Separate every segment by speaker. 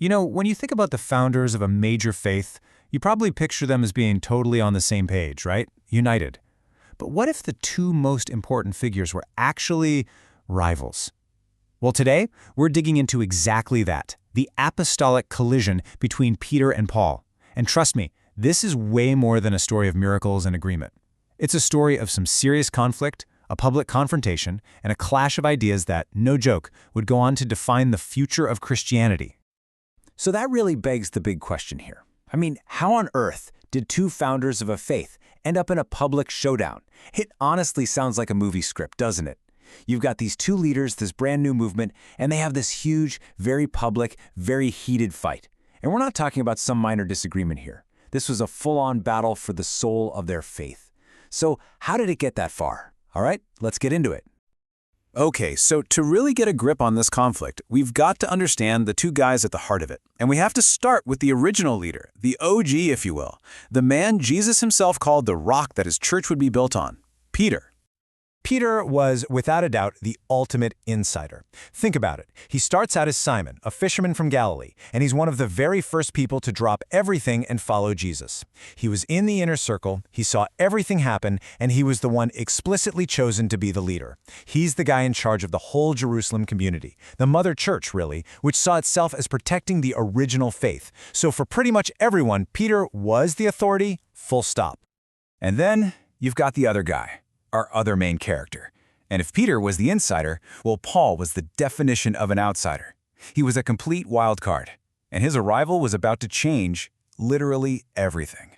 Speaker 1: When you think about the founders of a major faith, you probably picture them as being totally on the same page, right? United. But what if the two most important figures were actually rivals? Well, today, we're digging into exactly that, the apostolic collision between Peter and Paul. And trust me, this is way more than a story of miracles and agreement. It's a story of some serious conflict, a public confrontation, and a clash of ideas that, no joke, would go on to define the future of Christianity.
Speaker 2: So that really begs the big question here. How on earth did two founders of a faith end up in a public showdown? It honestly sounds like a movie script, doesn't it? You've got these two leaders, this brand new movement, and they have this huge, very public, very heated fight. And we're not talking about some minor disagreement here. This was a full-on battle for the soul of their faith. So how did it get that far? All right, let's get into it.
Speaker 3: Okay, so to really get a grip on this conflict, we've got to understand the two guys at the heart of it. And we have to start with the original leader, the OG, if you will, the man Jesus himself called the rock that his church would be built on, Peter.
Speaker 1: Peter was, without a doubt, the ultimate insider. Think about it. He starts out as Simon, a fisherman from Galilee, and he's one of the very first people to drop everything and follow Jesus. He was in the inner circle, he saw everything happen, and he was the one explicitly chosen to be the leader. He's the guy in charge of the whole Jerusalem community, the mother church, really, which saw itself as protecting the original faith. So for pretty much everyone, Peter was the authority, full stop.
Speaker 3: And then you've got the other guy, our other main character. And if Peter was the insider, well, Paul was the definition of an outsider. He was a complete wild card, and his arrival was about to change literally everything.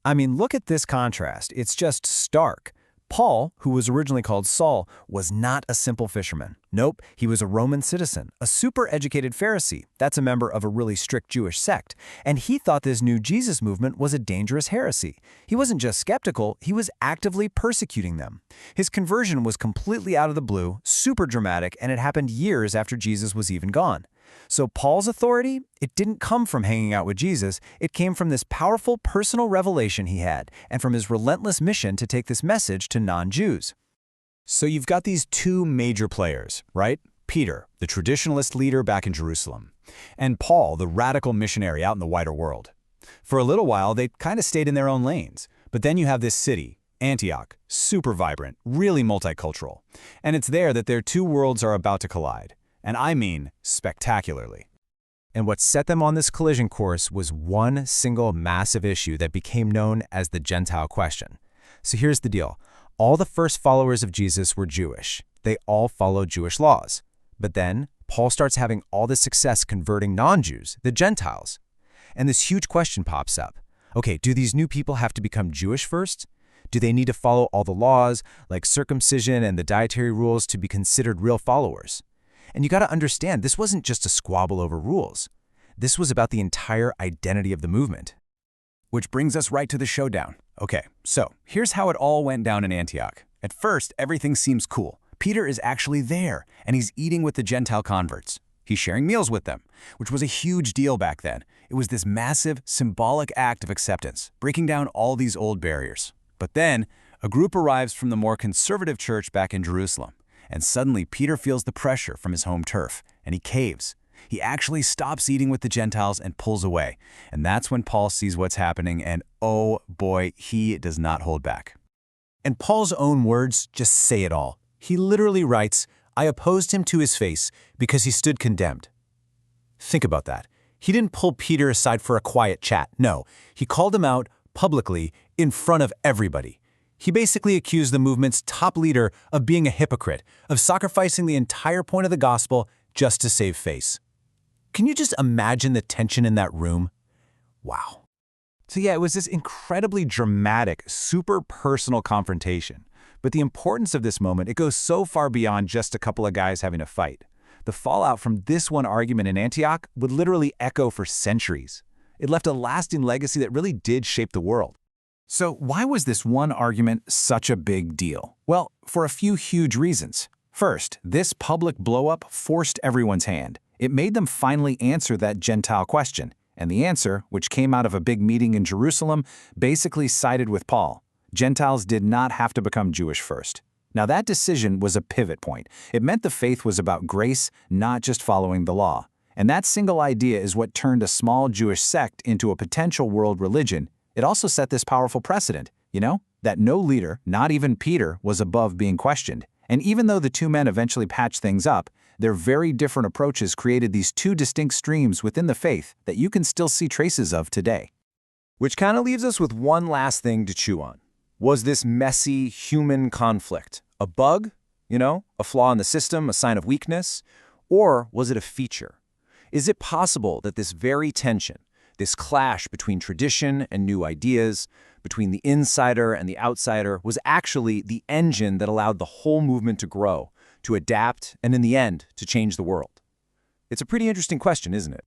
Speaker 2: Look at this contrast. It's just stark. Paul, who was originally called Saul, was not a simple fisherman. Nope, he was a Roman citizen, a super-educated Pharisee. That's a member of a really strict Jewish sect. And he thought this new Jesus movement was a dangerous heresy. He wasn't just skeptical, he was actively persecuting them. His conversion was completely out of the blue, super dramatic, and it happened years after Jesus was even gone. So Paul's authority, it didn't come from hanging out with Jesus, it came from this powerful personal revelation he had, and from his relentless mission to take this message to non-Jews.
Speaker 1: So you've got these two major players, right? Peter, the traditionalist leader back in Jerusalem, and Paul, the radical missionary out in the wider world. For a little while, they kind of stayed in their own lanes, but then you have this city, Antioch, super vibrant, really multicultural, and it's there that their two worlds are about to collide. And I mean spectacularly. And what set them on this collision course was one single massive issue that became known as the Gentile question. So here's the deal. All the first followers of Jesus were Jewish. They all followed Jewish laws. But then Paul starts having all this success converting non-Jews, the Gentiles. And this huge question pops up. Okay, do these new people have to become Jewish first? Do they need to follow all the laws, like circumcision and the dietary rules, to be considered real followers? And you got to understand, this wasn't just a squabble over rules. This was about the entire identity of the movement.
Speaker 3: Which brings us right to the showdown. Okay, so here's how it all went down in Antioch. At first, everything seems cool. Peter is actually there, and he's eating with the Gentile converts. He's sharing meals with them, which was a huge deal back then. It was this massive, symbolic act of acceptance, breaking down all these old barriers. But then, a group arrives from the more conservative church back in Jerusalem. And suddenly, Peter feels the pressure from his home turf, and he caves. He actually stops eating with the Gentiles and pulls away. And that's when Paul sees what's happening, and oh boy, he does not hold back.
Speaker 1: And Paul's own words just say it all. He literally writes, "I opposed him to his face because he stood condemned." Think about that. He didn't pull Peter aside for a quiet chat. No, he called him out publicly in front of everybody. He basically accused the movement's top leader of being a hypocrite, of sacrificing the entire point of the gospel just to save face. Can you just imagine the tension in that room? Wow. So yeah, it was this incredibly dramatic, super personal confrontation. But the importance of this moment, it goes so far beyond just a couple of guys having a fight. The fallout from this one argument in Antioch would literally echo for centuries. It left a lasting legacy that really did shape the world.
Speaker 3: So why was this one argument such a big deal? Well, for a few huge reasons. First, this public blow-up forced everyone's hand. It made them finally answer that Gentile question. And the answer, which came out of a big meeting in Jerusalem, basically sided with Paul. Gentiles did not have to become Jewish first. Now that decision was a pivot point. It meant the faith was about grace, not just following the law.
Speaker 2: And that single idea is what turned a small Jewish sect into a potential world religion. It also set this powerful precedent, that no leader, not even Peter, was above being questioned. And even though the two men eventually patched things up, their very different approaches created these two distinct streams within the faith that you can still see traces of today.
Speaker 3: Which kind of leaves us with one last thing to chew on. Was this messy human conflict a bug, a flaw in the system, a sign of weakness? Or was it a feature? Is it possible that this very tension, this clash between tradition and new ideas, between the insider and the outsider, was actually the engine that allowed the whole movement to grow, to adapt, and in the end, to change the world? It's a pretty interesting question, isn't it?